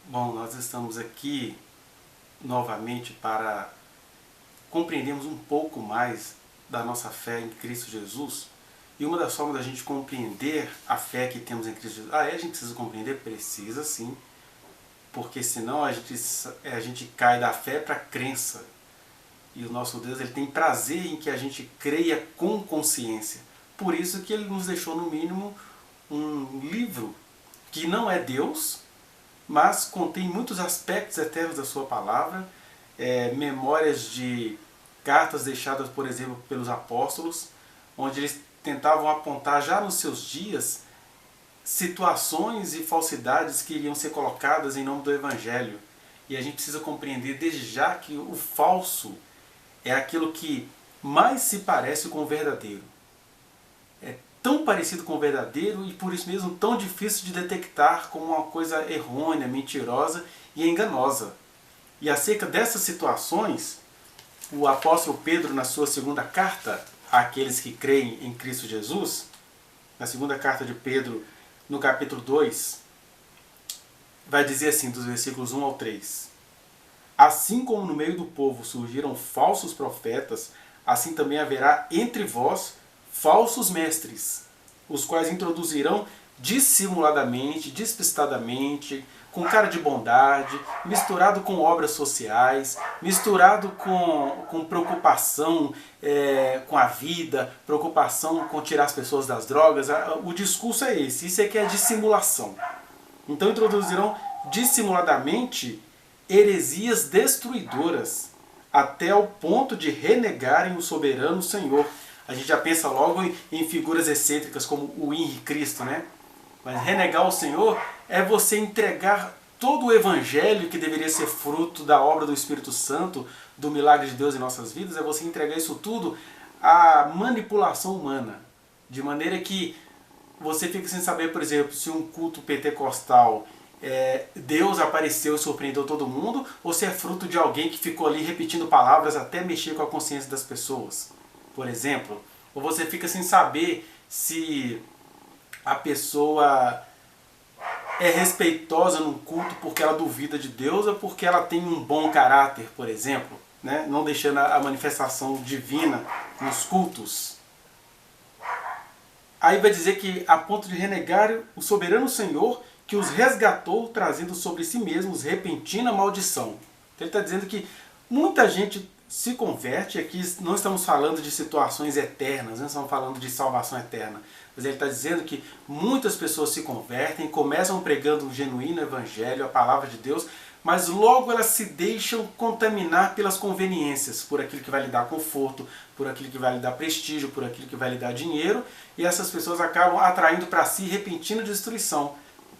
Bom, nós estamos aqui novamente para compreendermos um pouco mais da nossa fé em Cristo Jesus. E uma das formas da gente compreender a fé que temos em Cristo Jesus... a gente precisa compreender? Precisa sim, porque senão a gente cai da fé para a crença. E o nosso Deus, ele tem prazer em que a gente creia com consciência. Por isso que ele nos deixou, no mínimo, um livro que não é Deus, mas contém muitos aspectos eternos da sua palavra, memórias de cartas deixadas, por exemplo, pelos apóstolos, onde eles tentavam apontar já nos seus dias situações e falsidades que iriam ser colocadas em nome do Evangelho. E a gente precisa compreender desde já que o falso é aquilo que mais se parece com o verdadeiro. É tão parecido com o verdadeiro e por isso mesmo tão difícil de detectar como uma coisa errônea, mentirosa e enganosa. E acerca dessas situações, o apóstolo Pedro, na sua segunda carta àqueles que creem em Cristo Jesus, na segunda carta de Pedro, no capítulo 2, vai dizer assim, dos versículos 1 ao 3. Assim como no meio do povo surgiram falsos profetas, assim também haverá entre vós falsos mestres, os quais introduzirão dissimuladamente, despistadamente, com cara de bondade, misturado com obras sociais, misturado com preocupação com a vida, preocupação com tirar as pessoas das drogas. O discurso é esse, isso aqui é dissimulação. Então introduzirão dissimuladamente heresias destruidoras, até ao ponto de renegarem o soberano Senhor. A gente já pensa logo em figuras excêntricas como o Henri Cristo, né? Mas renegar o Senhor é você entregar todo o Evangelho que deveria ser fruto da obra do Espírito Santo, do milagre de Deus em nossas vidas, é você entregar isso tudo à manipulação humana. De maneira que você fica sem saber, por exemplo, se um culto pentecostal Deus apareceu e surpreendeu todo mundo, ou se é fruto de alguém que ficou ali repetindo palavras até mexer com a consciência das pessoas, por exemplo. Ou você fica sem saber se a pessoa é respeitosa num culto porque ela duvida de Deus ou porque ela tem um bom caráter, por exemplo, né? Não deixando a manifestação divina nos cultos. Aí vai dizer que a ponto de renegar o soberano Senhor que os resgatou, trazendo sobre si mesmos repentina maldição. Então ele está dizendo que muita gente se converte, aqui não estamos falando de situações eternas, não estamos falando de salvação eterna, mas ele está dizendo que muitas pessoas se convertem, começam pregando um genuíno evangelho, a palavra de Deus, mas logo elas se deixam contaminar pelas conveniências, por aquilo que vai lhe dar conforto, por aquilo que vai lhe dar prestígio, por aquilo que vai lhe dar dinheiro, e essas pessoas acabam atraindo para si repentina destruição.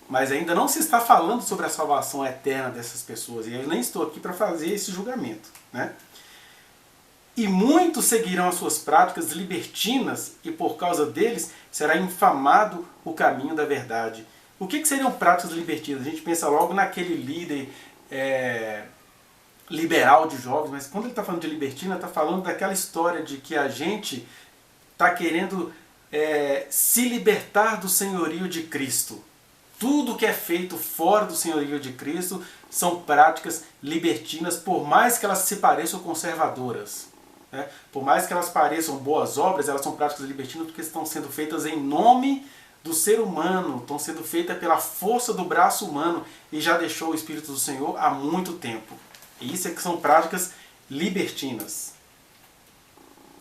Mas ainda não se está falando sobre a salvação eterna dessas pessoas, e eu nem estou aqui para fazer esse julgamento, né? E muitos seguirão as suas práticas libertinas, e por causa deles será infamado o caminho da verdade. O que seriam práticas libertinas? A gente pensa logo naquele líder liberal de jovens, mas quando ele está falando de libertina, está falando daquela história de que a gente está querendo se libertar do senhorio de Cristo. Tudo que é feito fora do senhorio de Cristo são práticas libertinas, por mais que elas se pareçam conservadoras. Né? Por mais que elas pareçam boas obras, elas são práticas libertinas porque estão sendo feitas em nome do ser humano, estão sendo feitas pela força do braço humano e já deixou o Espírito do Senhor há muito tempo. E isso é que são práticas libertinas.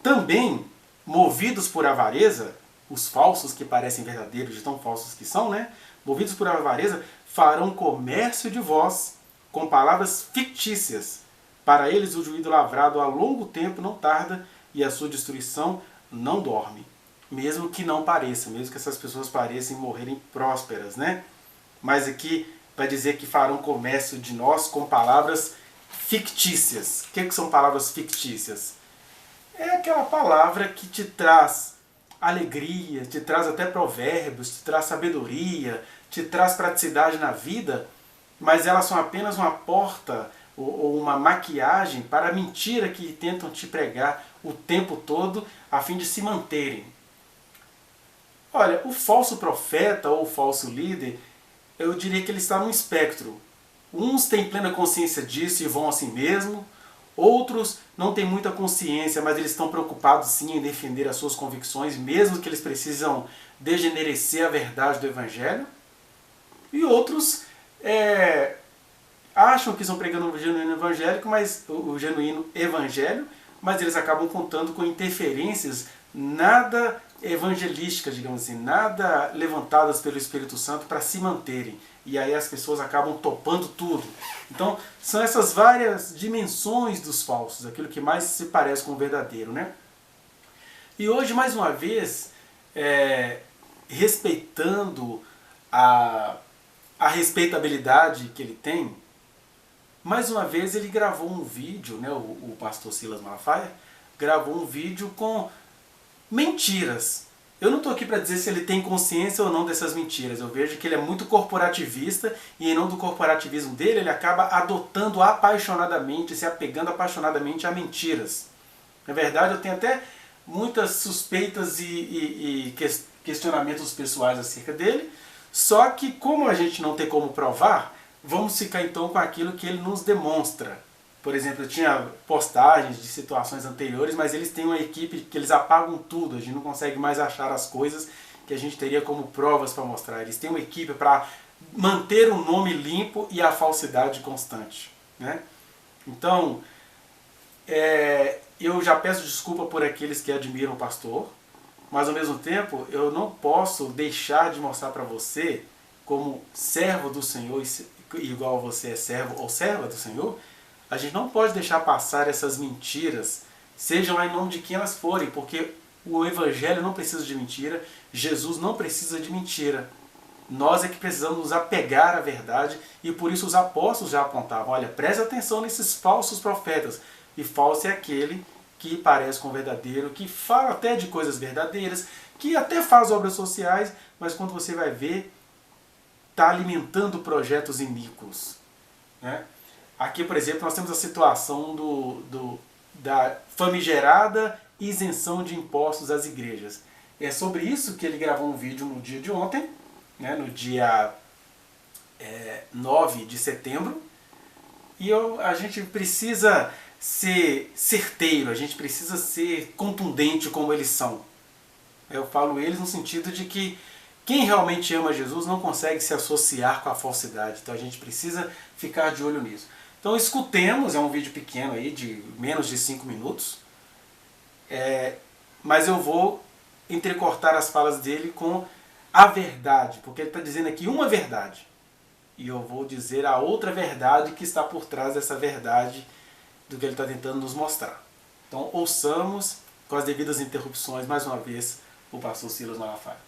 Também, movidos por avareza, os falsos que parecem verdadeiros de tão falsos que são, né? Movidos por avareza, farão comércio de vós com palavras fictícias. Para eles o juízo lavrado há longo tempo não tarda e a sua destruição não dorme. Mesmo que não pareça, mesmo que essas pessoas pareçam morrerem prósperas, né? Mas aqui vai dizer que farão comércio de nós com palavras fictícias. O que são palavras fictícias? É aquela palavra que te traz alegria, te traz até provérbios, te traz sabedoria, te traz praticidade na vida, mas elas são apenas uma porta ou uma maquiagem para a mentira que tentam te pregar o tempo todo a fim de se manterem. Olha, o falso profeta ou o falso líder, eu diria que ele está num espectro. Uns têm plena consciência disso e vão assim mesmo. Outros não têm muita consciência, mas eles estão preocupados sim em defender as suas convicções, mesmo que eles precisam degenerecer a verdade do Evangelho. E outros acham que estão pregando o genuíno evangélico, mas o genuíno evangelho, mas eles acabam contando com interferências nada evangelísticas, digamos assim, nada levantadas pelo Espírito Santo para se manterem. E aí as pessoas acabam topando tudo. Então, são essas várias dimensões dos falsos, aquilo que mais se parece com o verdadeiro, né? E hoje, mais uma vez, respeitando a respeitabilidade que ele tem, mais uma vez ele gravou um vídeo, né, o pastor Silas Malafaia gravou um vídeo com mentiras. Eu não estou aqui para dizer se ele tem consciência ou não dessas mentiras. Eu vejo que ele é muito corporativista e em nome do corporativismo dele, ele acaba adotando apaixonadamente, se apegando apaixonadamente a mentiras. Na verdade, eu tenho até muitas suspeitas e questionamentos pessoais acerca dele, só que como a gente não tem como provar, vamos ficar então com aquilo que ele nos demonstra. Por exemplo, eu tinha postagens de situações anteriores, mas eles têm uma equipe que eles apagam tudo, a gente não consegue mais achar as coisas que a gente teria como provas para mostrar. Eles têm uma equipe para manter o nome limpo e a falsidade constante, né? Então, eu já peço desculpa por aqueles que admiram o pastor, mas ao mesmo tempo eu não posso deixar de mostrar para você, como servo do Senhor, igual você é servo ou serva do Senhor, a gente não pode deixar passar essas mentiras, sejam lá em nome de quem elas forem, porque o Evangelho não precisa de mentira, Jesus não precisa de mentira. Nós é que precisamos nos apegar à verdade, e por isso os apóstolos já apontavam, olha, preste atenção nesses falsos profetas, e falso é aquele que parece com o verdadeiro, que fala até de coisas verdadeiras, que até faz obras sociais, mas quando você vai ver, está alimentando projetos iníquos, né? Aqui, por exemplo, nós temos a situação da famigerada isenção de impostos às igrejas. É sobre isso que ele gravou um vídeo no dia de ontem, né, no dia 9 de setembro. E a gente precisa ser certeiro, a gente precisa ser contundente como eles são. Eu falo eles no sentido de que quem realmente ama Jesus não consegue se associar com a falsidade. Então a gente precisa ficar de olho nisso. Então escutemos, é um vídeo pequeno aí, de menos de 5 minutos. Mas eu vou entrecortar as falas dele com a verdade, porque ele está dizendo aqui uma verdade. E eu vou dizer a outra verdade que está por trás dessa verdade do que ele está tentando nos mostrar. Então ouçamos, com as devidas interrupções, mais uma vez, o pastor Silas Malafaia.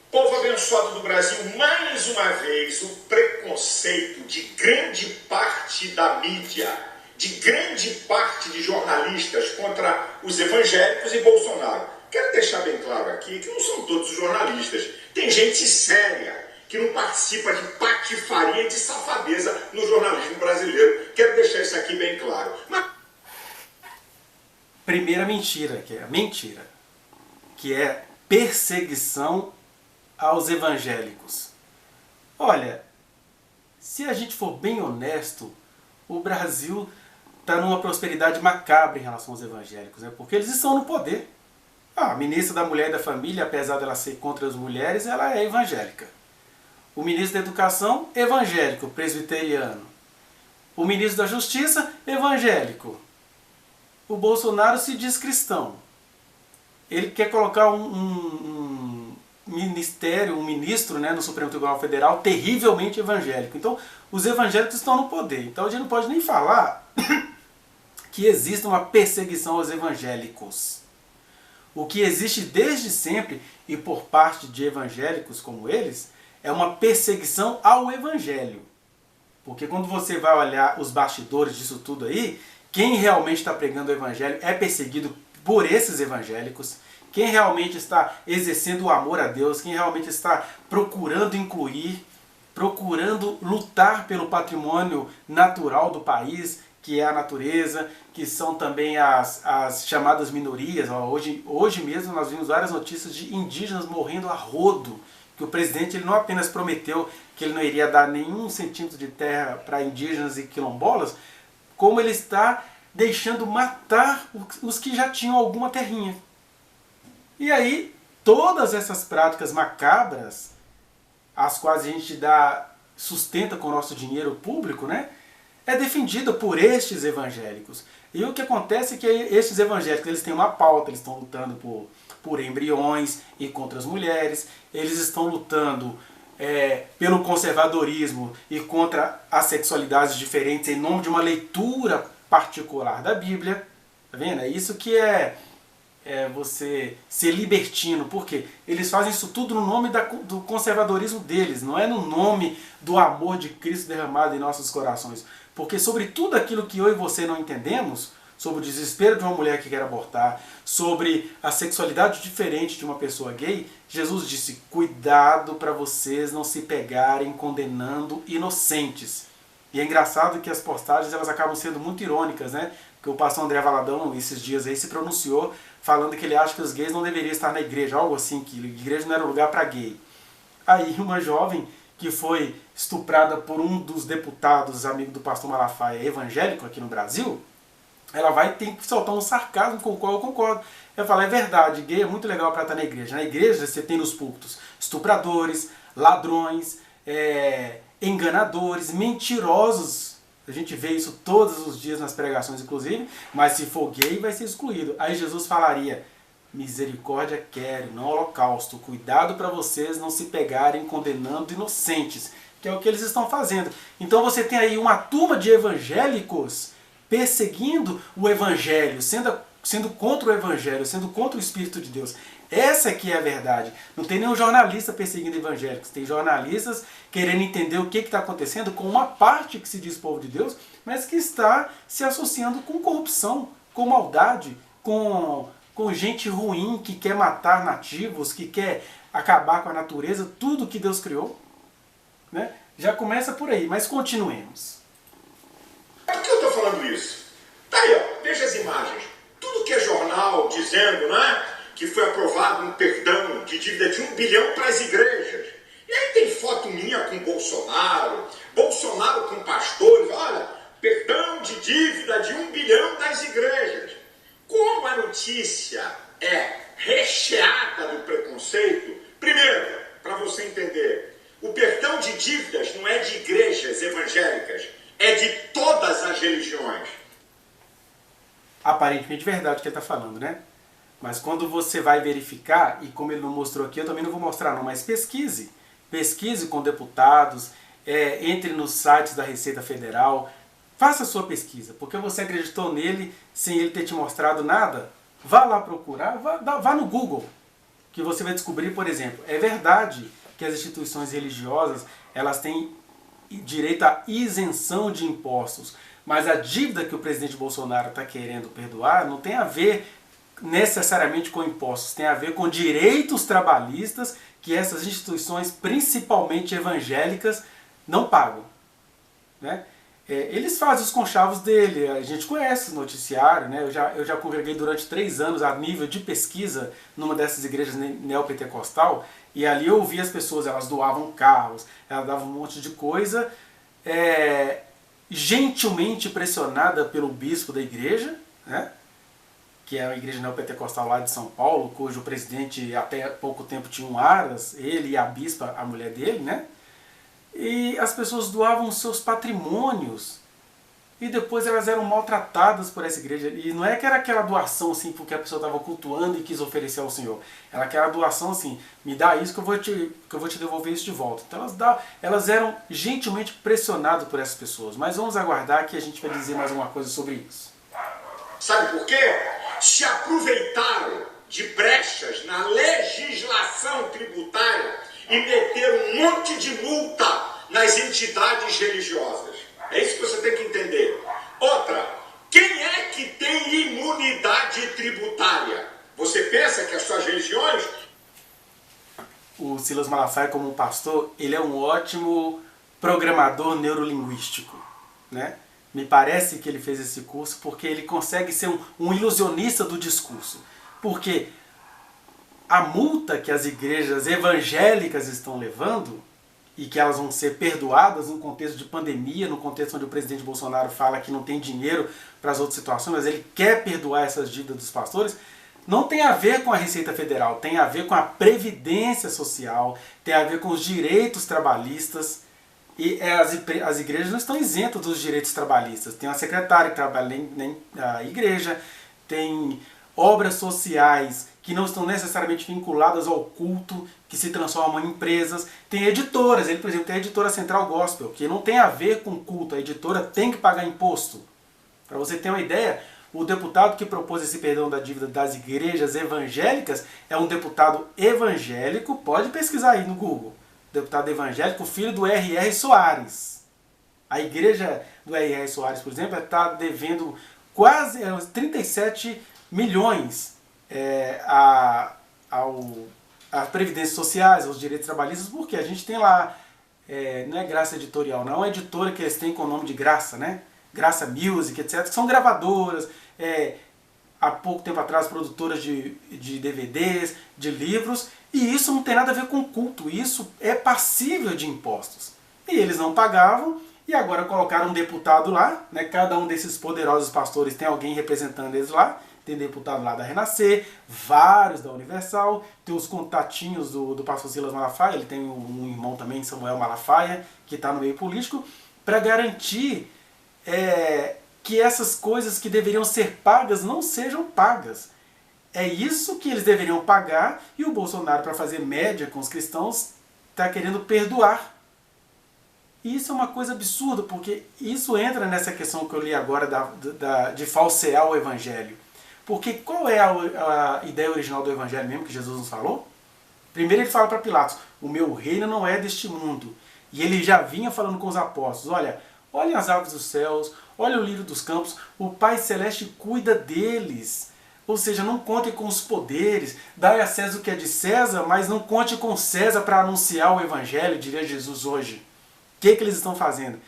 Povo abençoado do Brasil, mais uma vez o preconceito de grande parte da mídia, de grande parte de jornalistas contra os evangélicos e Bolsonaro. Quero deixar bem claro aqui que não são todos os jornalistas. Tem gente séria que não participa de patifaria e de safadeza no jornalismo brasileiro. Quero deixar isso aqui bem claro. Primeira mentira, que é perseguição aos evangélicos. Olha, se a gente for bem honesto, o Brasil está numa prosperidade macabra em relação aos evangélicos, né? Porque eles estão no poder. A ministra da Mulher e da Família, apesar dela ser contra as mulheres, ela é evangélica. O ministro da Educação, evangélico, presbiteriano. O ministro da Justiça, evangélico. O Bolsonaro se diz cristão. Ele quer colocar um ministro, né, no Supremo Tribunal Federal terrivelmente evangélico. Então, os evangélicos estão no poder. Então, a gente não pode nem falar que existe uma perseguição aos evangélicos. O que existe desde sempre, e por parte de evangélicos como eles, é uma perseguição ao evangelho. Porque quando você vai olhar os bastidores disso tudo aí, quem realmente está pregando o evangelho é perseguido por esses evangélicos. Quem realmente está exercendo o amor a Deus, quem realmente está procurando incluir, procurando lutar pelo patrimônio natural do país, que é a natureza, que são também as chamadas minorias. Hoje mesmo nós vimos várias notícias de indígenas morrendo a rodo, que o presidente ele não apenas prometeu que ele não iria dar nenhum centímetro de terra para indígenas e quilombolas, como ele está deixando matar os que já tinham alguma terrinha. E aí, todas essas práticas macabras, as quais a gente sustenta com o nosso dinheiro público, né, é defendida por estes evangélicos. E o que acontece é que estes evangélicos eles têm uma pauta, eles estão lutando por embriões e contra as mulheres, eles estão lutando pelo conservadorismo e contra as sexualidades diferentes em nome de uma leitura particular da Bíblia. Tá vendo? É isso que é você ser libertino. Por quê? Eles fazem isso tudo no nome do conservadorismo deles, não é no nome do amor de Cristo derramado em nossos corações. Porque sobre tudo aquilo que eu e você não entendemos, sobre o desespero de uma mulher que quer abortar, sobre a sexualidade diferente de uma pessoa gay, Jesus disse, cuidado para vocês não se pegarem condenando inocentes. E é engraçado que as postagens elas acabam sendo muito irônicas, né? Porque o pastor André Valadão, esses dias aí, se pronunciou falando que ele acha que os gays não deveriam estar na igreja, algo assim, que a igreja não era lugar para gay. Aí uma jovem que foi estuprada por um dos deputados, amigo do pastor Malafaia, evangélico aqui no Brasil, ela vai ter que soltar um sarcasmo com o qual eu concordo. Ela fala, é verdade, gay é muito legal para estar na igreja. Na igreja você tem nos púlpitos estupradores, ladrões, enganadores, mentirosos. A gente vê isso todos os dias nas pregações, inclusive, mas se for gay vai ser excluído. Aí Jesus falaria, misericórdia quero, não holocausto. Cuidado para vocês não se pegarem condenando inocentes, que é o que eles estão fazendo. Então você tem aí uma turma de evangélicos perseguindo o evangelho, sendo contra o evangelho, sendo contra o Espírito de Deus. Essa aqui é a verdade. Não tem nenhum jornalista perseguindo evangélicos. Tem jornalistas querendo entender o que está acontecendo com uma parte que se diz povo de Deus, mas que está se associando com corrupção, com maldade, com gente ruim que quer matar nativos, que quer acabar com a natureza, tudo que Deus criou. Né? Já começa por aí, mas continuemos. Por que eu estou falando isso? Tá aí, ó, veja as imagens. Tudo que é jornal dizendo, né, que foi aprovado um perdão de dívida de 1 bilhão para as igrejas. E aí tem foto minha com Bolsonaro com pastores, olha, perdão de dívida de 1 bilhão das igrejas. Como a notícia é recheada do preconceito, primeiro, para você entender, o perdão de dívidas não é de igrejas evangélicas, é de todas as religiões. Aparentemente verdade o que ele está falando, né? Mas quando você vai verificar, e como ele não mostrou aqui, eu também não vou mostrar não, mas pesquise. Pesquise com deputados, entre nos sites da Receita Federal, faça a sua pesquisa, porque você acreditou nele sem ele ter te mostrado nada. Vá lá procurar, vá no Google, que você vai descobrir, por exemplo, é verdade que as instituições religiosas elas têm direito à isenção de impostos, mas a dívida que o presidente Bolsonaro está querendo perdoar não tem a ver necessariamente com impostos, tem a ver com direitos trabalhistas que essas instituições, principalmente evangélicas, não pagam. Né? Eles fazem os conchavos dele, a gente conhece o noticiário, né? Eu já congreguei durante 3 anos a nível de pesquisa numa dessas igrejas neopentecostal, e ali eu vi as pessoas, elas doavam carros, elas davam um monte de coisa, gentilmente pressionada pelo bispo da igreja, né? Que é a igreja neopentecostal lá de São Paulo, cujo presidente até pouco tempo tinha um aras, ele e a bispa, a mulher dele, né? E as pessoas doavam seus patrimônios e depois elas eram maltratadas por essa igreja. E não é que era aquela doação assim porque a pessoa estava cultuando e quis oferecer ao Senhor. Era aquela doação assim, me dá isso que eu vou te devolver isso de volta. Então elas eram gentilmente pressionadas por essas pessoas. Mas vamos aguardar que a gente vai dizer mais alguma coisa sobre isso. Sabe por quê? Se aproveitaram de brechas na legislação tributária e meteram um monte de multa nas entidades religiosas. É isso que você tem que entender. Outra, quem é que tem imunidade tributária? Você pensa que as suas religiões... O Silas Malafaia, como pastor, ele é um ótimo programador neurolinguístico, né? Me parece que ele fez esse curso porque ele consegue ser um ilusionista do discurso. Porque a multa que as igrejas evangélicas estão levando, e que elas vão ser perdoadas no contexto de pandemia, no contexto onde o presidente Bolsonaro fala que não tem dinheiro para as outras situações, mas ele quer perdoar essas dívidas dos pastores, não tem a ver com a Receita Federal, tem a ver com a Previdência Social, tem a ver com os direitos trabalhistas, e as igrejas não estão isentas dos direitos trabalhistas. Tem uma secretária que trabalha na igreja, tem obras sociais que não estão necessariamente vinculadas ao culto, que se transformam em empresas. Tem editoras, por exemplo, tem a editora Central Gospel, que não tem a ver com culto, a editora tem que pagar imposto. Para você ter uma ideia, o deputado que propôs esse perdão da dívida das igrejas evangélicas é um deputado evangélico, pode pesquisar aí no Google, deputado evangélico, filho do R.R. Soares. A igreja do R.R. Soares, por exemplo, está devendo quase 37 milhões às previdências sociais, aos direitos trabalhistas, porque a gente tem lá, não é Graça Editorial, não, é uma editora que eles têm com o nome de Graça, né? Graça Music, etc., que são gravadoras, há pouco tempo atrás produtoras de DVDs, de livros, e isso não tem nada a ver com culto, isso é passível de impostos. E eles não pagavam, e agora colocaram um deputado lá, né? Cada um desses poderosos pastores tem alguém representando eles lá, tem deputado lá da Renascer, vários da Universal, tem os contatinhos do pastor Silas Malafaia, ele tem um irmão também, Samuel Malafaia, que está no meio político, para garantir que essas coisas que deveriam ser pagas não sejam pagas. É isso que eles deveriam pagar, e o Bolsonaro, para fazer média com os cristãos, está querendo perdoar. E isso é uma coisa absurda, porque isso entra nessa questão que eu li agora de falsear o Evangelho. Porque qual é a ideia original do Evangelho mesmo que Jesus nos falou? Primeiro ele fala para Pilatos, o meu reino não é deste mundo. E ele já vinha falando com os apóstolos, olhem as aves dos céus, olhem o lírio dos campos, o Pai Celeste cuida deles. Ou seja, não contem com os poderes, dai a César o que é de César, mas não conte com César para anunciar o Evangelho, diria Jesus hoje. O que eles estão fazendo?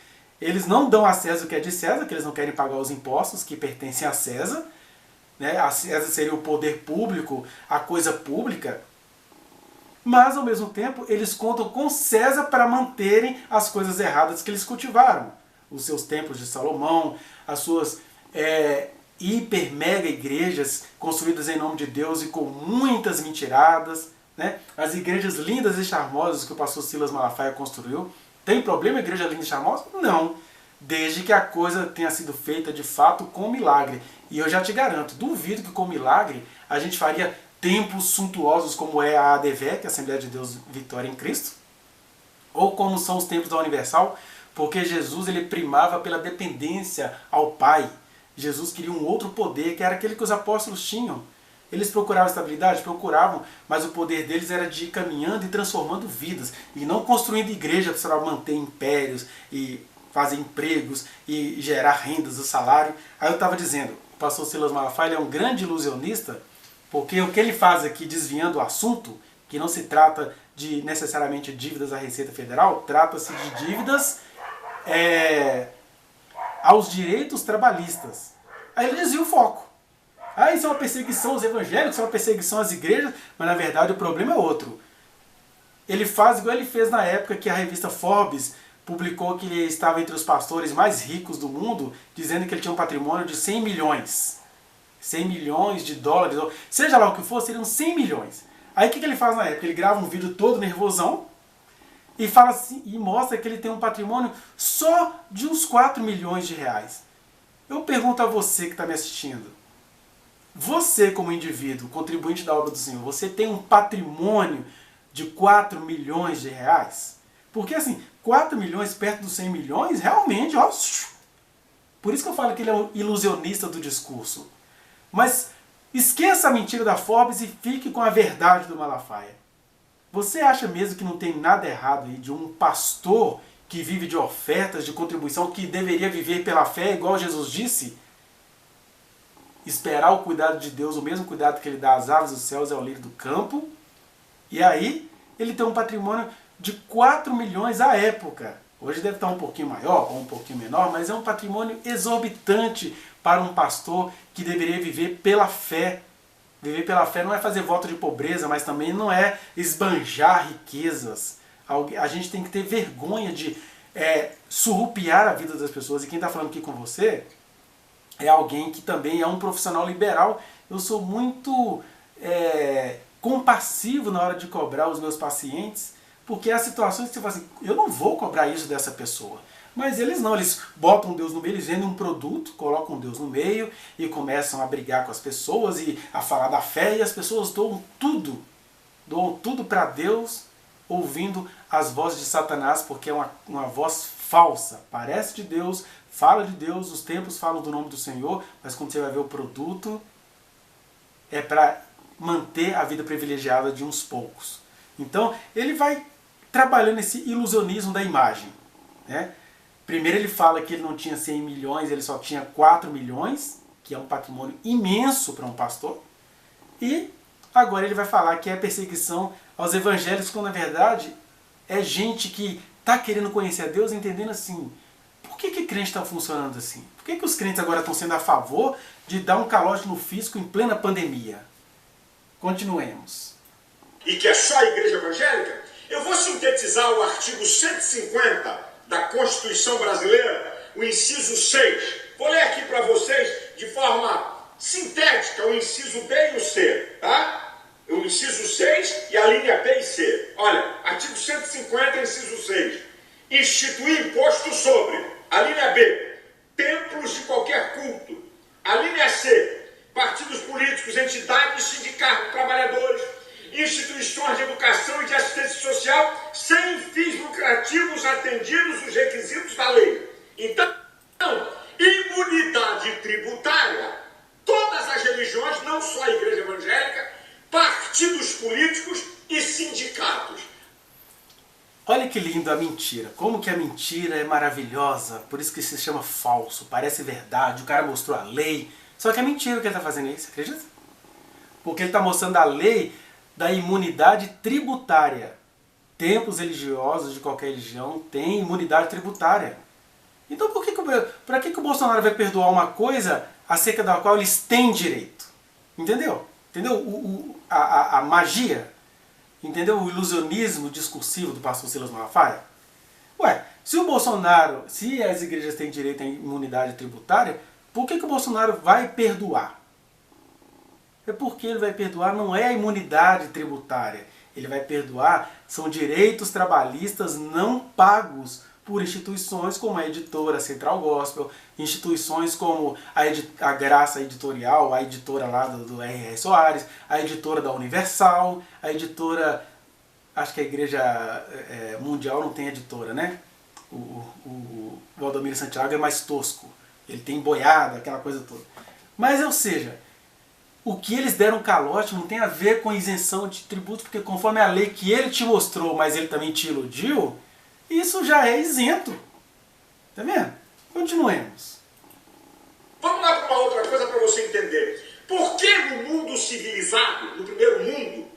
Eles não dão a César o que é de César, que eles não querem pagar os impostos que pertencem a César, né? A César seria o poder público, a coisa pública, mas ao mesmo tempo eles contam com César para manterem as coisas erradas que eles cultivaram. Os seus templos de Salomão, as suas hiper mega igrejas construídas em nome de Deus e com muitas mentiradas, né? As igrejas lindas e charmosas que o pastor Silas Malafaia construiu. Tem problema a igreja linda e charmosa? Não. Desde que a coisa tenha sido feita de fato com milagre. E eu já te garanto, duvido que com milagre a gente faria templos suntuosos como é a ADVEC, a Assembleia de Deus Vitória em Cristo, ou como são os templos da Universal, porque Jesus ele primava pela dependência ao Pai. Jesus queria um outro poder, que era aquele que os apóstolos tinham. Eles procuravam estabilidade? Procuravam, mas o poder deles era de ir caminhando e transformando vidas, e não construindo igrejas para manter impérios e fazer empregos e gerar rendas, o salário. Aí eu estava dizendo, o pastor Silas Malafaia é um grande ilusionista, porque o que ele faz aqui, desviando o assunto, que não se trata de necessariamente dívidas à Receita Federal, trata-se de dívidas aos direitos trabalhistas. Aí ele desvia o foco. Isso é uma perseguição aos evangélicos, isso é uma perseguição às igrejas, mas na verdade o problema é outro. Ele faz igual ele fez na época que a revista Forbes publicou que ele estava entre os pastores mais ricos do mundo, dizendo que ele tinha um patrimônio de 100 milhões. 100 milhões de dólares, seja lá o que for, seriam 100 milhões. Aí o que ele faz na época? Ele grava um vídeo todo nervosão e fala assim, e mostra que ele tem um patrimônio só de uns 4 milhões de reais. Eu pergunto a você que está me assistindo, você como indivíduo, contribuinte da obra do Senhor, você tem um patrimônio de 4 milhões de reais? Porque assim, 4 milhões perto dos 100 milhões, realmente, por isso que eu falo que ele é um ilusionista do discurso. Mas esqueça a mentira da Forbes e fique com a verdade do Malafaia. Você acha mesmo que não tem nada errado aí de um pastor que vive de ofertas, de contribuição, que deveria viver pela fé, igual Jesus disse? Esperar o cuidado de Deus, o mesmo cuidado que ele dá às aves dos céus, ao lírio do campo. E aí, ele tem um patrimônio de 4 milhões à época. Hoje deve estar um pouquinho maior ou um pouquinho menor, mas é um patrimônio exorbitante para um pastor que deveria viver pela fé. Viver pela fé não é fazer voto de pobreza, mas também não é esbanjar riquezas. A gente tem que ter vergonha de surrupiar a vida das pessoas. E quem está falando aqui com você é alguém que também é um profissional liberal. Eu sou muito compassivo na hora de cobrar os meus pacientes, porque há situações que você fala assim, eu não vou cobrar isso dessa pessoa. Mas eles não, eles botam Deus no meio, eles vendem um produto, colocam Deus no meio e começam a brigar com as pessoas e a falar da fé, e as pessoas doam tudo para Deus, ouvindo as vozes de Satanás, porque é uma voz falsa, parece de Deus, fala de Deus, os templos falam do nome do Senhor, mas quando você vai ver o produto, é para manter a vida privilegiada de uns poucos. Então ele vai trabalhando esse ilusionismo da imagem, né? Primeiro ele fala que ele não tinha 100 milhões, ele só tinha 4 milhões, que é um patrimônio imenso para um pastor. E agora ele vai falar que é perseguição aos evangélicos, quando na verdade é gente que está querendo conhecer a Deus, entendendo assim, por que crente está funcionando assim? Por que os crentes agora estão sendo a favor de dar um calote no fisco em plena pandemia? Continuemos. E que é só a igreja evangélica? Eu vou sintetizar o artigo 150 da Constituição Brasileira, o inciso 6. Vou ler aqui para vocês de forma sintética o inciso B e o C, tá? O inciso 6 e a linha B e C. Olha, artigo 150, inciso 6. Instituir imposto sobre, a linha B, templos de qualquer culto. A linha C, partidos políticos, entidades, sindicatos, trabalhadores, instituições de educação e de assistência social sem fins lucrativos atendidos os requisitos da lei. Então, imunidade tributária, todas as religiões, não só a igreja evangélica, partidos políticos e sindicatos. Olha que lindo a mentira, como que a mentira é maravilhosa, por isso que se chama falso, parece verdade, o cara mostrou a lei, só que é mentira o que ele está fazendo aí, você acredita? Porque ele está mostrando a lei da imunidade tributária. Templos religiosos de qualquer religião têm imunidade tributária. Então para que o Bolsonaro vai perdoar uma coisa acerca da qual eles têm direito? Entendeu? Entendeu a magia? Entendeu o ilusionismo discursivo do pastor Silas Malafaia? Ué, se o Bolsonaro, se as igrejas têm direito à imunidade tributária, por que o Bolsonaro vai perdoar? É porque ele vai perdoar não é a imunidade tributária. Ele vai perdoar, são direitos trabalhistas não pagos por instituições como a editora Central Gospel, instituições como a Graça Editorial, a editora lá do R.R. Soares, a editora da Universal, a editora, acho que a Igreja Mundial não tem editora, né? O Valdomiro Santiago é mais tosco, ele tem boiada, aquela coisa toda. Mas, ou seja, o que eles deram calote não tem a ver com isenção de tributos, porque conforme a lei que ele te mostrou, mas ele também te iludiu, isso já é isento. Tá vendo? Continuemos. Vamos lá para uma outra coisa para você entender. Por que no mundo civilizado, no primeiro mundo,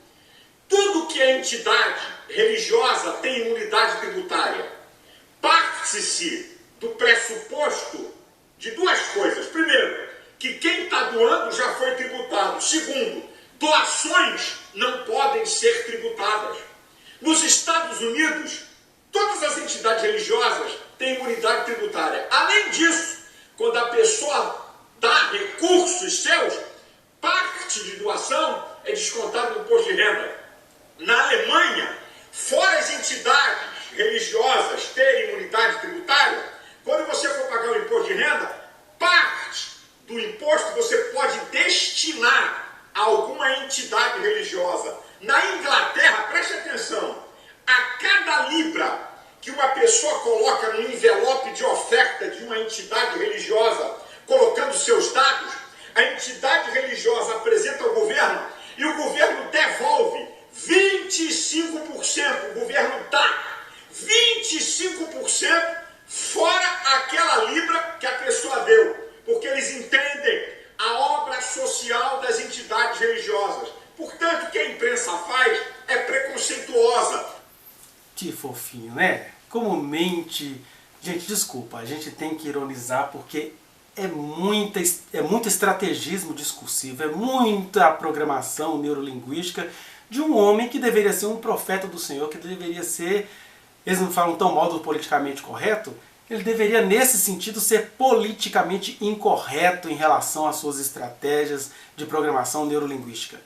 tudo que é entidade religiosa tem imunidade tributária? Parte-se do pressuposto de duas coisas. Primeiro, que quem está doando já foi tributado. Segundo, doações não podem ser tributadas. Nos Estados Unidos, todas as entidades religiosas têm imunidade tributária. Além disso, quando a pessoa dá recursos seus, parte de doação é descontada no imposto de renda. Na Alemanha, fora as entidades religiosas terem imunidade tributária, quando você for pagar o imposto de renda, parte do imposto você pode destinar a alguma entidade religiosa. Na Inglaterra, preste atenção, a cada libra que uma pessoa coloca no envelope de oferta de uma entidade religiosa, colocando seus dados, a entidade religiosa apresenta ao governo e o governo devolve 25%. O governo dá 25% fora aquela libra que a pessoa deu, porque eles entendem a obra social das entidades religiosas. Portanto, o que a imprensa faz é preconceituosa. Que fofinho, né? Como mente... Gente, desculpa, a gente tem que ironizar porque é muito estrategismo discursivo, é muita programação neurolinguística de um homem que deveria ser um profeta do Senhor, que deveria ser, eles não falam tão mal do politicamente correto, ele deveria nesse sentido ser politicamente incorreto em relação às suas estratégias de programação neurolinguística.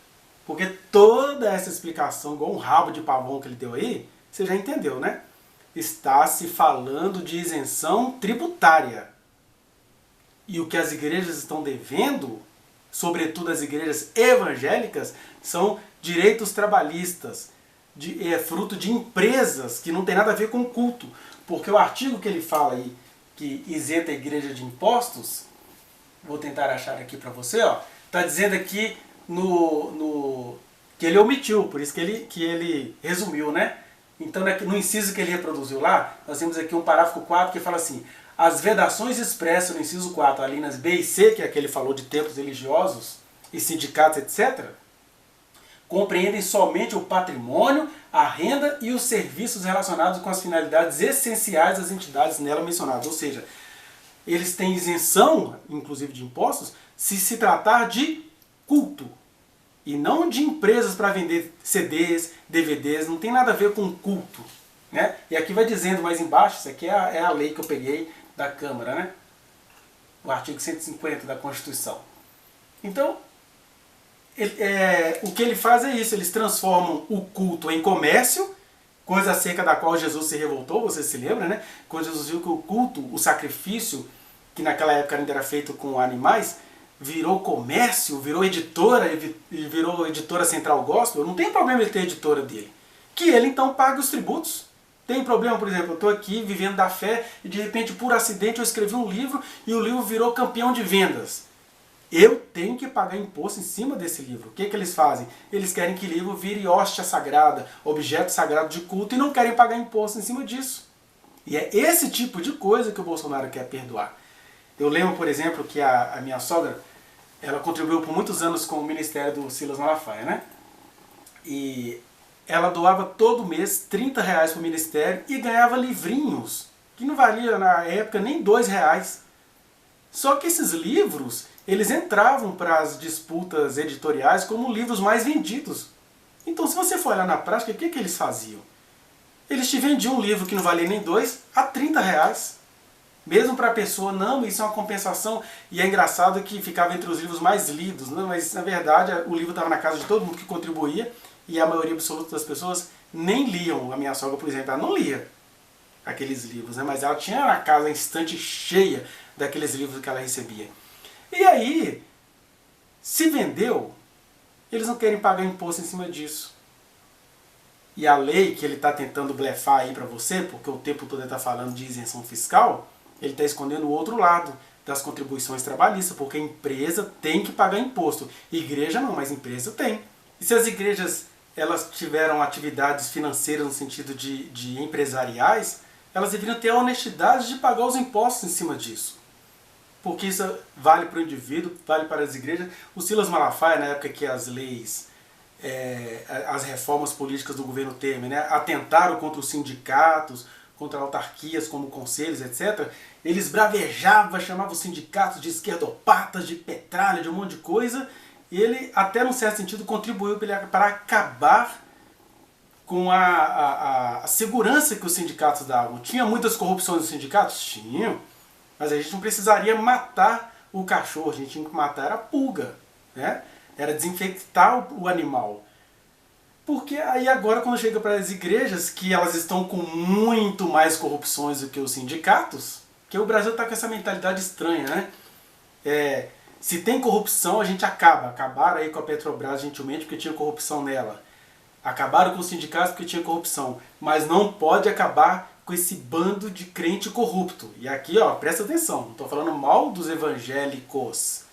Porque toda essa explicação, igual um rabo de pavão que ele deu aí, você já entendeu, né? Está se falando de isenção tributária. E o que as igrejas estão devendo, sobretudo as igrejas evangélicas, são direitos trabalhistas, fruto de empresas que não tem nada a ver com o culto. Porque o artigo que ele fala aí, que isenta a igreja de impostos, vou tentar achar aqui para você, ó, está dizendo aqui que ele omitiu, por isso que ele resumiu, né? Então, no inciso que ele reproduziu lá, nós temos aqui um parágrafo 4 que fala assim: as vedações expressas no inciso 4, alíneas B e C, que é aquele falou de templos religiosos e sindicatos, etc., compreendem somente o patrimônio, a renda e os serviços relacionados com as finalidades essenciais das entidades nela mencionadas. Ou seja, eles têm isenção, inclusive de impostos, se tratar de culto. E não de empresas para vender CDs, DVDs, não tem nada a ver com culto. Né? E aqui vai dizendo mais embaixo, isso aqui é a lei que eu peguei da Câmara, né? O artigo 150 da Constituição. Então, o que ele faz é isso, eles transformam o culto em comércio, coisa acerca da qual Jesus se revoltou, você se lembra, né? Quando Jesus viu que o culto, o sacrifício, que naquela época ainda era feito com animais, virou comércio, virou editora e virou editora Central Gospel, não tem problema ele ter editora dele. Que ele então pague os tributos. Tem problema, por exemplo, eu estou aqui vivendo da fé e de repente por acidente eu escrevi um livro e o livro virou campeão de vendas. Eu tenho que pagar imposto em cima desse livro. O que eles fazem? Eles querem que o livro vire hóstia sagrada, objeto sagrado de culto, e não querem pagar imposto em cima disso. E é esse tipo de coisa que o Bolsonaro quer perdoar. Eu lembro, por exemplo, que a minha sogra, ela contribuiu por muitos anos com o ministério do Silas Malafaia, né? E ela doava todo mês R$30 para o ministério e ganhava livrinhos, que não valia na época nem R$2. Só que esses livros, eles entravam para as disputas editoriais como livros mais vendidos. Então, se você for olhar na prática, o que eles faziam? Eles te vendiam um livro que não valia nem R$2 a R$30. Mesmo para a pessoa, não, isso é uma compensação. E é engraçado que ficava entre os livros mais lidos, né? Mas na verdade o livro estava na casa de todo mundo que contribuía e a maioria absoluta das pessoas nem liam. A minha sogra, por exemplo, ela não lia aqueles livros, né? Mas ela tinha na casa a estante cheia daqueles livros que ela recebia. E aí, se vendeu, eles não querem pagar imposto em cima disso. E a lei que ele está tentando blefar aí para você, porque o tempo todo ele está falando de isenção fiscal, ele está escondendo o outro lado das contribuições trabalhistas, porque a empresa tem que pagar imposto. Igreja não, mas empresa tem. E se as igrejas elas tiveram atividades financeiras no sentido de empresariais, elas deveriam ter a honestidade de pagar os impostos em cima disso. Porque isso vale para o indivíduo, vale para as igrejas. O Silas Malafaia, na época que as leis, as reformas políticas do governo Temer, né, atentaram contra os sindicatos, contra autarquias como conselhos, etc., eles bravejavam, chamavam os sindicatos de esquerdopatas, de petralha, de um monte de coisa, e ele, até num certo sentido, contribuiu para acabar com a segurança que os sindicatos davam. Tinha muitas corrupções nos sindicatos? Tinham, mas a gente não precisaria matar o cachorro, a gente tinha que matar a pulga, né? Era desinfectar o animal. Porque aí agora quando chega para as igrejas, que elas estão com muito mais corrupções do que os sindicatos, que o Brasil está com essa mentalidade estranha, né? Se tem corrupção, a gente acaba. Acabaram aí com a Petrobras gentilmente porque tinha corrupção nela. Acabaram com os sindicatos porque tinha corrupção. Mas não pode acabar com esse bando de crente corrupto. E aqui, ó, presta atenção, não estou falando mal dos evangélicos.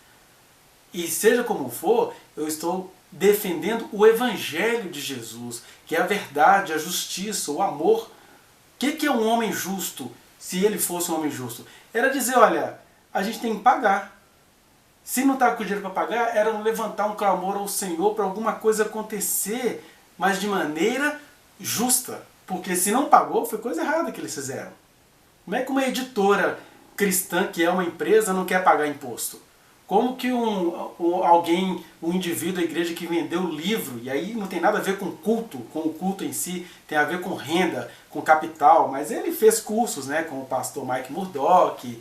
E seja como for, eu estou defendendo o Evangelho de Jesus, que é a verdade, a justiça, o amor. O que é um homem justo, se ele fosse um homem justo? Era dizer, olha, a gente tem que pagar. Se não está com dinheiro para pagar, era levantar um clamor ao Senhor para alguma coisa acontecer, mas de maneira justa. Porque se não pagou, foi coisa errada que eles fizeram. Como é que uma editora cristã, que é uma empresa, não quer pagar imposto? Como que um indivíduo da igreja que vendeu livro, e aí não tem nada a ver com culto, com o culto em si, tem a ver com renda, com capital, mas ele fez cursos, né, com o pastor Mike Murdock,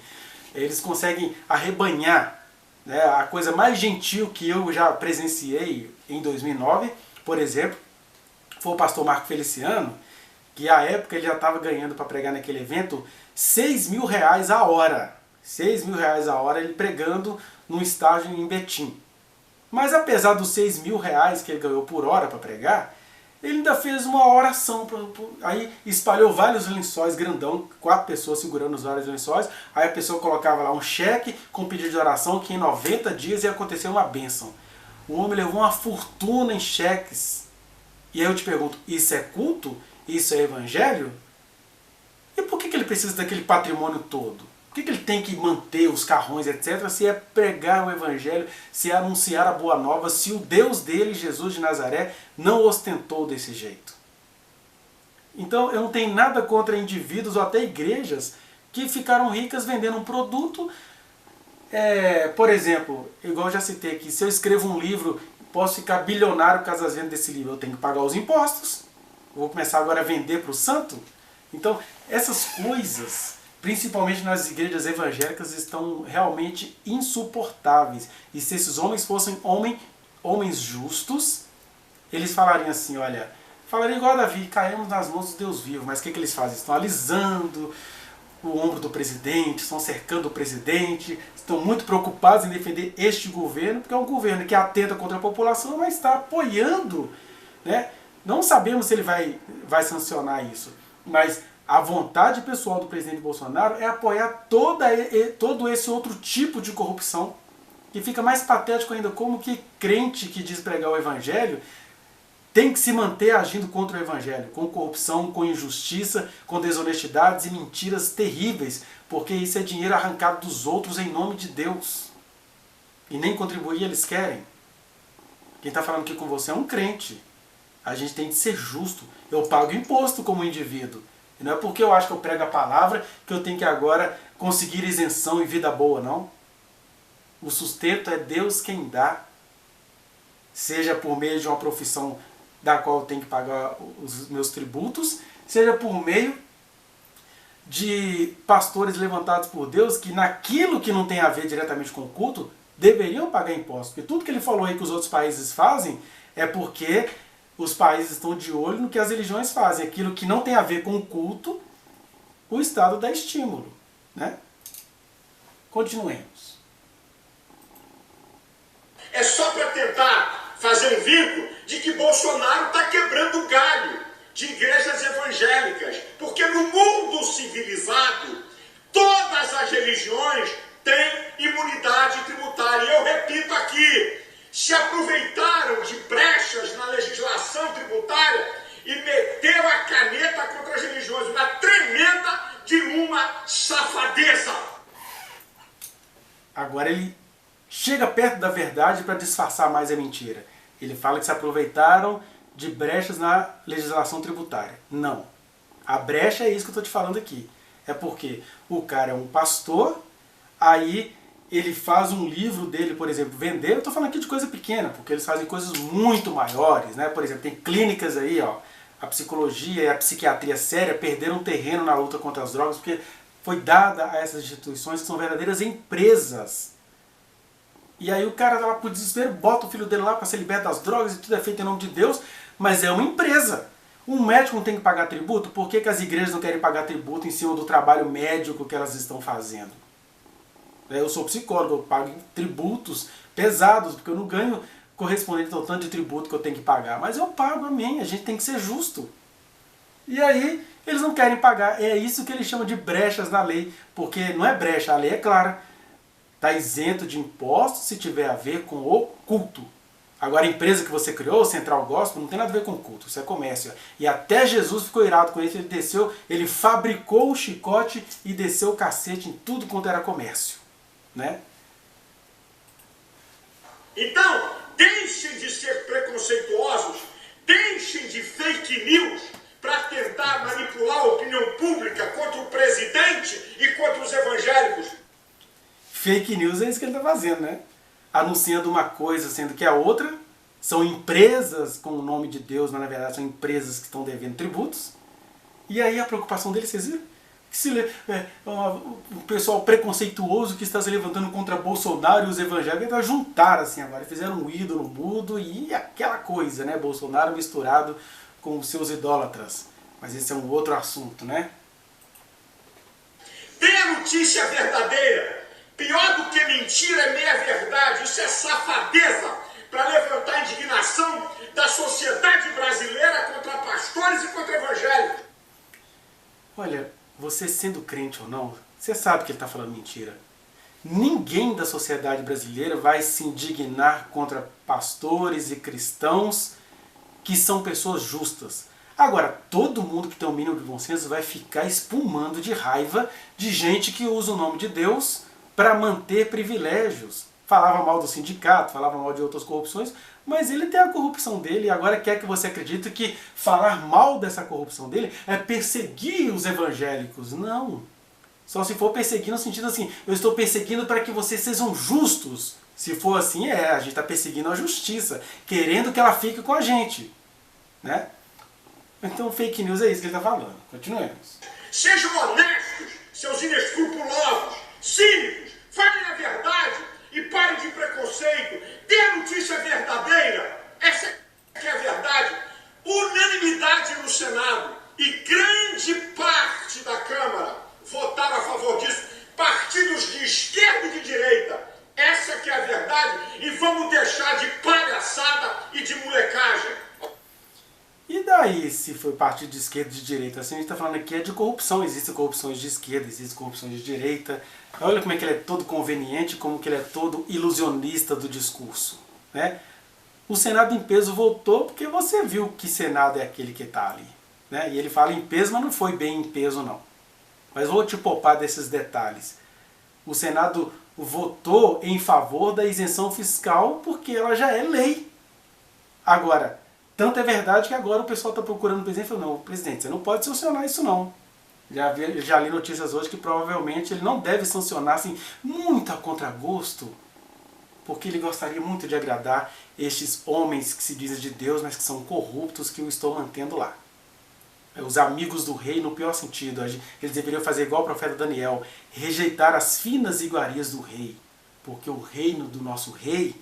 eles conseguem arrebanhar, né, a coisa mais gentil que eu já presenciei em 2009, por exemplo, foi o pastor Marco Feliciano, que à época ele já estava ganhando para pregar naquele evento R$6.000 a hora. R$6.000 a hora ele pregando num estágio em Betim. Mas apesar dos R$6.000 que ele ganhou por hora para pregar, ele ainda fez uma oração, aí espalhou vários lençóis grandão, 4 pessoas segurando os vários lençóis, aí a pessoa colocava lá um cheque com pedido de oração que em 90 dias ia acontecer uma bênção. O homem levou uma fortuna em cheques. E aí eu te pergunto, isso é culto? Isso é evangelho? E por que ele precisa daquele patrimônio todo? Por que ele tem que manter os carrões, etc., se é pregar o evangelho, se é anunciar a boa nova, se o Deus dele, Jesus de Nazaré, não ostentou desse jeito? Então eu não tenho nada contra indivíduos ou até igrejas que ficaram ricas vendendo um produto. Por exemplo, igual eu já citei aqui, se eu escrevo um livro, posso ficar bilionário caso das vendas desse livro, eu tenho que pagar os impostos. Vou começar agora a vender para o santo? Então, essas coisas, principalmente nas igrejas evangélicas, estão realmente insuportáveis. E se esses homens fossem homens justos, eles falariam assim, olha, falariam igual a Davi, caímos nas mãos do Deus vivo, mas o que eles fazem? Estão alisando o ombro do presidente, estão cercando o presidente, estão muito preocupados em defender este governo, porque é um governo que atenta contra a população, mas está apoiando, né? Não sabemos se ele vai sancionar isso, mas a vontade pessoal do presidente Bolsonaro é apoiar todo esse outro tipo de corrupção, que fica mais patético ainda, como que crente que diz pregar o evangelho tem que se manter agindo contra o evangelho, com corrupção, com injustiça, com desonestidades e mentiras terríveis, porque isso é dinheiro arrancado dos outros em nome de Deus. E nem contribuir eles querem. Quem está falando aqui com você é um crente. A gente tem que ser justo. Eu pago imposto como indivíduo. E não é porque eu acho que eu prego a palavra que eu tenho que agora conseguir isenção e vida boa, não. O sustento é Deus quem dá. Seja por meio de uma profissão da qual eu tenho que pagar os meus tributos, seja por meio de pastores levantados por Deus que naquilo que não tem a ver diretamente com o culto, deveriam pagar impostos. Porque tudo que ele falou aí que os outros países fazem é porque os países estão de olho no que as religiões fazem. Aquilo que não tem a ver com o culto, o Estado dá estímulo, né? Continuemos. É só para tentar fazer um vínculo de que Bolsonaro está quebrando o galho de igrejas evangélicas. Porque no mundo civilizado, todas as religiões têm imunidade tributária. E eu repito aqui, se aproveitaram de brechas na legislação tributária e meteram a caneta contra as religiões. Uma tremenda de uma safadeza. Agora ele chega perto da verdade para disfarçar mais a mentira. Ele fala que se aproveitaram de brechas na legislação tributária. Não. A brecha é isso que eu estou te falando aqui. É porque o cara é um pastor, aí ele faz um livro dele, por exemplo, vender. Eu estou falando aqui de coisa pequena, porque eles fazem coisas muito maiores, né? Por exemplo, tem clínicas aí, ó, a psicologia e a psiquiatria séria perderam terreno na luta contra as drogas, porque foi dada a essas instituições que são verdadeiras empresas. E aí o cara tá lá por desespero, bota o filho dele lá para ser liberto das drogas e tudo é feito em nome de Deus, mas é uma empresa. Um médico não tem que pagar tributo? Por que as igrejas não querem pagar tributo em cima do trabalho médico que elas estão fazendo? Eu sou psicólogo, eu pago tributos pesados, porque eu não ganho correspondente ao tanto de tributo que eu tenho que pagar. Mas eu pago, amém, a gente tem que ser justo. E aí eles não querem pagar. É isso que eles chamam de brechas na lei, porque não é brecha, a lei é clara. Está isento de impostos se tiver a ver com o culto. Agora a empresa que você criou, Central Gospel, não tem nada a ver com culto, isso é comércio. E até Jesus ficou irado com isso, ele desceu, ele fabricou o chicote e desceu o cacete em tudo quanto era comércio. Né? Então, deixem de ser preconceituosos, deixem de fake news para tentar manipular a opinião pública contra o presidente e contra os evangélicos. Fake news é isso que ele está fazendo, né? Anunciando uma coisa, sendo que a outra são empresas com o nome de Deus, mas na verdade são empresas que estão devendo tributos. E aí a preocupação dele, vocês viram? O pessoal preconceituoso que está se levantando contra Bolsonaro e os evangélicos já juntaram assim agora, fizeram um ídolo mudo e aquela coisa, né? Bolsonaro misturado com os seus idólatras. Mas esse é um outro assunto, né? Tem a notícia verdadeira. Pior do que mentira é meia-verdade. Isso é safadeza para levantar a indignação da sociedade brasileira contra pastores e contra evangélicos. Olha, você sendo crente ou não, você sabe que ele está falando mentira. Ninguém da sociedade brasileira vai se indignar contra pastores e cristãos que são pessoas justas. Agora, todo mundo que tem um mínimo de bom senso vai ficar espumando de raiva de gente que usa o nome de Deus para manter privilégios. Falava mal do sindicato, falava mal de outras corrupções, mas ele tem a corrupção dele e agora quer que você acredite que falar mal dessa corrupção dele é perseguir os evangélicos. Não. Só se for perseguir no sentido assim, eu estou perseguindo para que vocês sejam justos. Se for assim, a gente está perseguindo a justiça, querendo que ela fique com a gente. Né? Então fake news é isso que ele está falando. Continuemos. Sejam honestos, seus inescrupulosos, cínicos, falem a verdade e parem de preconceito. Dê a notícia verdadeira. Essa que é a verdade. Unanimidade no Senado e grande parte da Câmara votaram a favor disso. Partidos de esquerda e de direita. Essa que é a verdade e vamos deixar de palhaçada e de molecagem. E daí, se foi partido de esquerda e de direita? Assim, a gente está falando aqui de corrupção. Existem corrupções de esquerda, existem corrupções de direita. Olha como é que ele é todo conveniente, como que ele é todo ilusionista do discurso. Né? O Senado em peso votou porque você viu que Senado é aquele que está ali. Né? E ele fala em peso, mas não foi bem em peso não. Mas vou te poupar desses detalhes. O Senado votou em favor da isenção fiscal porque ela já é lei. Agora, tanto é verdade que agora o pessoal está procurando o presidente e falou, não, presidente, você não pode sancionar isso não. Já li notícias hoje que provavelmente ele não deve sancionar assim, muito a contragosto, porque ele gostaria muito de agradar estes homens que se dizem de Deus, mas que são corruptos, que o estão mantendo lá. Os amigos do rei, no pior sentido, eles deveriam fazer igual o profeta Daniel, rejeitar as finas iguarias do rei, porque o reino do nosso rei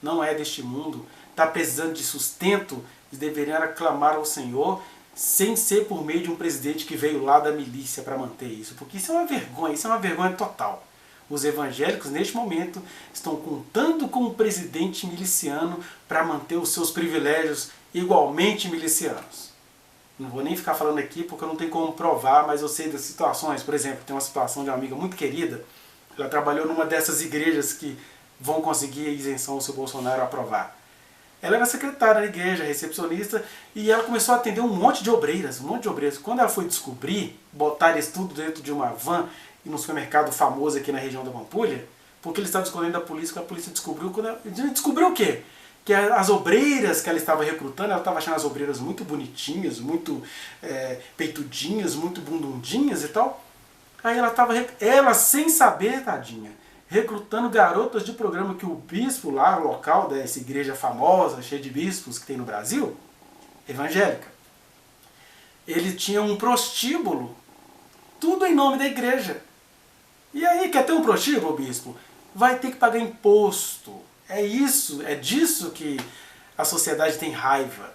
não é deste mundo, está precisando de sustento, eles deveriam aclamar ao Senhor sem ser por meio de um presidente que veio lá da milícia para manter isso, porque isso é uma vergonha total. Os evangélicos, neste momento, estão contando com um presidente miliciano para manter os seus privilégios igualmente milicianos. Não vou nem ficar falando aqui porque eu não tenho como provar, mas eu sei das situações. Por exemplo, tem uma situação de uma amiga muito querida, ela trabalhou numa dessas igrejas que vão conseguir a isenção se o Bolsonaro aprovar. Ela era secretária da igreja, recepcionista, e ela começou a atender um monte de obreiras, Quando ela foi descobrir, botaram isso tudo dentro de uma van, e num supermercado famoso aqui na região da Pampulha, porque eles estavam escondendo da polícia, que a polícia descobriu. Descobriu o quê? Que as obreiras que ela estava recrutando, ela estava achando as obreiras muito bonitinhas, muito peitudinhas, muito bundundinhas e tal. Aí ela sem saber, tadinha, recrutando garotas de programa que o bispo lá, local dessa igreja famosa, cheia de bispos que tem no Brasil, evangélica, ele tinha um prostíbulo, tudo em nome da igreja. E aí, quer ter um prostíbulo, bispo? Vai ter que pagar imposto. É disso que a sociedade tem raiva.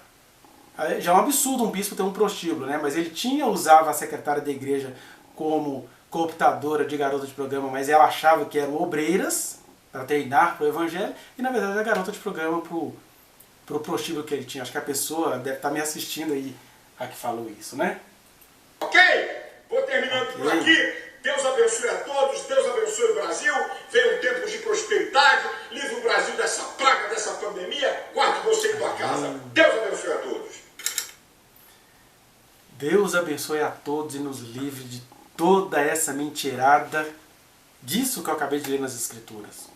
Já é um absurdo um bispo ter um prostíbulo, né? Mas ele usava a secretária da igreja como cooptadora de garota de programa, mas ela achava que eram obreiras para treinar para o evangelho, e na verdade era garota de programa para o prostíbulo que ele tinha. Acho que a pessoa deve estar me assistindo aí, a que falou isso, né? Ok? Vou terminando por aqui. Deus abençoe a todos, Deus abençoe o Brasil, venham tempos de prosperidade, livre o Brasil dessa praga, dessa pandemia, guarde você em tua casa. Deus abençoe a todos. Deus abençoe a todos e nos livre de toda essa mentirada, disso que eu acabei de ler nas Escrituras.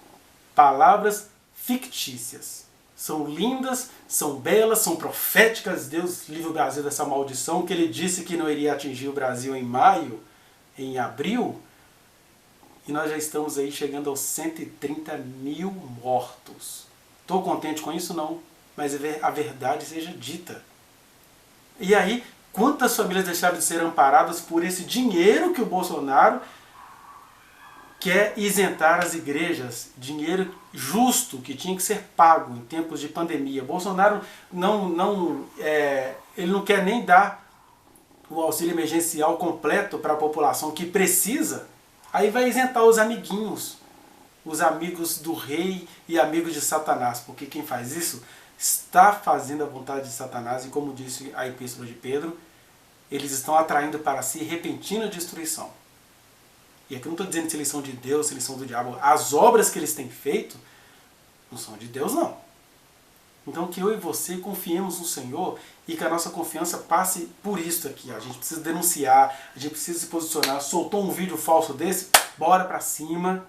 Palavras fictícias. São lindas, são belas, são proféticas. Deus livre o Brasil dessa maldição, que ele disse que não iria atingir o Brasil em maio, em abril, e nós já estamos aí chegando aos 130 mil mortos. Estou contente com isso? Não, mas a verdade seja dita. E aí, quantas famílias deixaram de ser amparadas por esse dinheiro que o Bolsonaro quer isentar as igrejas, dinheiro justo que tinha que ser pago em tempos de pandemia. Bolsonaro ele não quer nem dar o auxílio emergencial completo para a população que precisa, aí vai isentar os amiguinhos, os amigos do rei e amigos de Satanás, porque quem faz isso está fazendo a vontade de Satanás, e como disse a Epístola de Pedro, eles estão atraindo para si repentina destruição. E aqui eu não estou dizendo se eles são de Deus, se eles são do diabo. As obras que eles têm feito não são de Deus, não. Então que eu e você confiemos no Senhor e que a nossa confiança passe por isso aqui. A gente precisa denunciar, a gente precisa se posicionar. Soltou um vídeo falso desse, bora pra cima.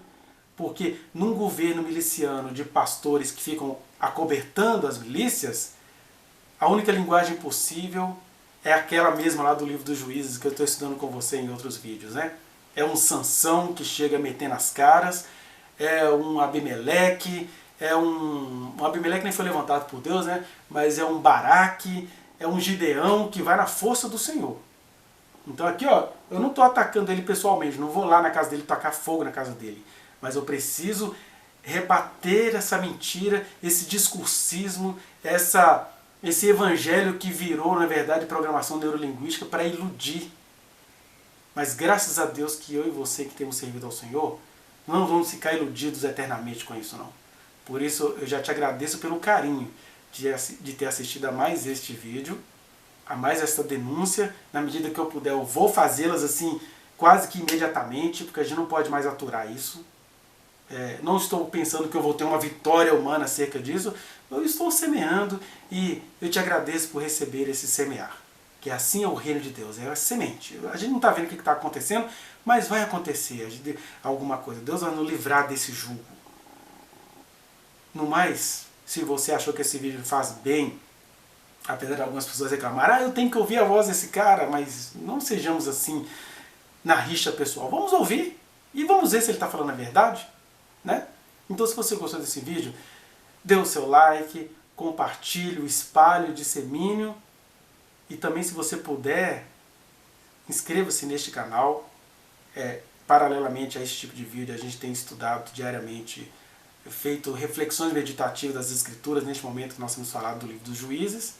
Porque num governo miliciano de pastores que ficam acobertando as milícias, a única linguagem possível é aquela mesma lá do livro dos Juízes que eu estou estudando com você em outros vídeos, né? É um Sansão que chega metendo as caras, é um Abimeleque, um Abimeleque nem foi levantado por Deus, né? Mas é um Baraque, é um Gideão que vai na força do Senhor. Então aqui, ó, eu não estou atacando ele pessoalmente, não vou lá na casa dele tacar fogo na casa dele, mas eu preciso rebater essa mentira, esse discursismo, esse evangelho que virou, na verdade, programação neurolinguística para iludir. Mas graças a Deus que eu e você que temos servido ao Senhor, não vamos ficar iludidos eternamente com isso, não. Por isso eu já te agradeço pelo carinho de ter assistido a mais este vídeo, a mais esta denúncia. Na medida que eu puder, eu vou fazê-las assim, quase que imediatamente, porque a gente não pode mais aturar isso. Não estou pensando que eu vou ter uma vitória humana acerca disso, eu estou semeando e eu te agradeço por receber esse semear. Que assim é o reino de Deus, é a semente. A gente não está vendo o que está acontecendo, mas vai acontecer alguma coisa. Deus vai nos livrar desse jugo. No mais, se você achou que esse vídeo faz bem, apesar de algumas pessoas reclamarem, eu tenho que ouvir a voz desse cara, mas não sejamos assim na rixa pessoal. Vamos ouvir e vamos ver se ele está falando a verdade, né? Então, se você gostou desse vídeo, dê o seu like, compartilhe, espalhe, dissemine. E também, se você puder, inscreva-se neste canal. Paralelamente a esse tipo de vídeo, a gente tem estudado diariamente, feito reflexões meditativas das Escrituras, neste momento que nós temos falado do livro dos Juízes.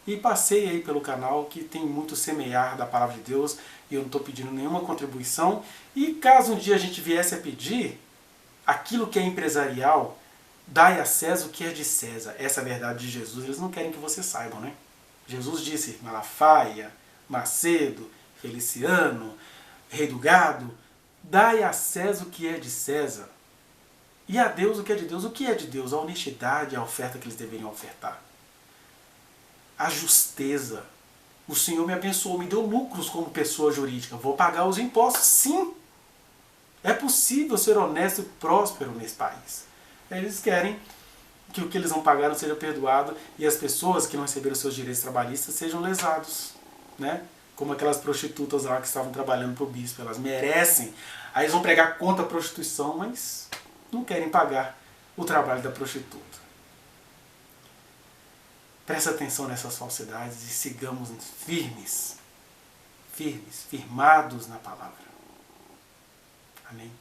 E passei aí pelo canal que tem muito semear da Palavra de Deus, e eu não estou pedindo nenhuma contribuição. E caso um dia a gente viesse a pedir aquilo que é empresarial, dai a César o que é de César. Essa é a verdade de Jesus, eles não querem que você saibam, né? Jesus disse, Malafaia, Macedo, Feliciano, Rei do Gado, dai a César o que é de César, e a Deus o que é de Deus. O que é de Deus? A honestidade, a oferta que eles deveriam ofertar. A justeza. O Senhor me abençoou, me deu lucros como pessoa jurídica. Vou pagar os impostos, sim. É possível ser honesto e próspero nesse país. Eles querem que o que eles não pagaram seja perdoado e as pessoas que não receberam seus direitos trabalhistas sejam lesados, né? Como aquelas prostitutas lá que estavam trabalhando para o bispo, elas merecem. Aí eles vão pregar contra a prostituição, mas não querem pagar o trabalho da prostituta. Presta atenção nessas falsidades e sigamos firmados na palavra. Amém?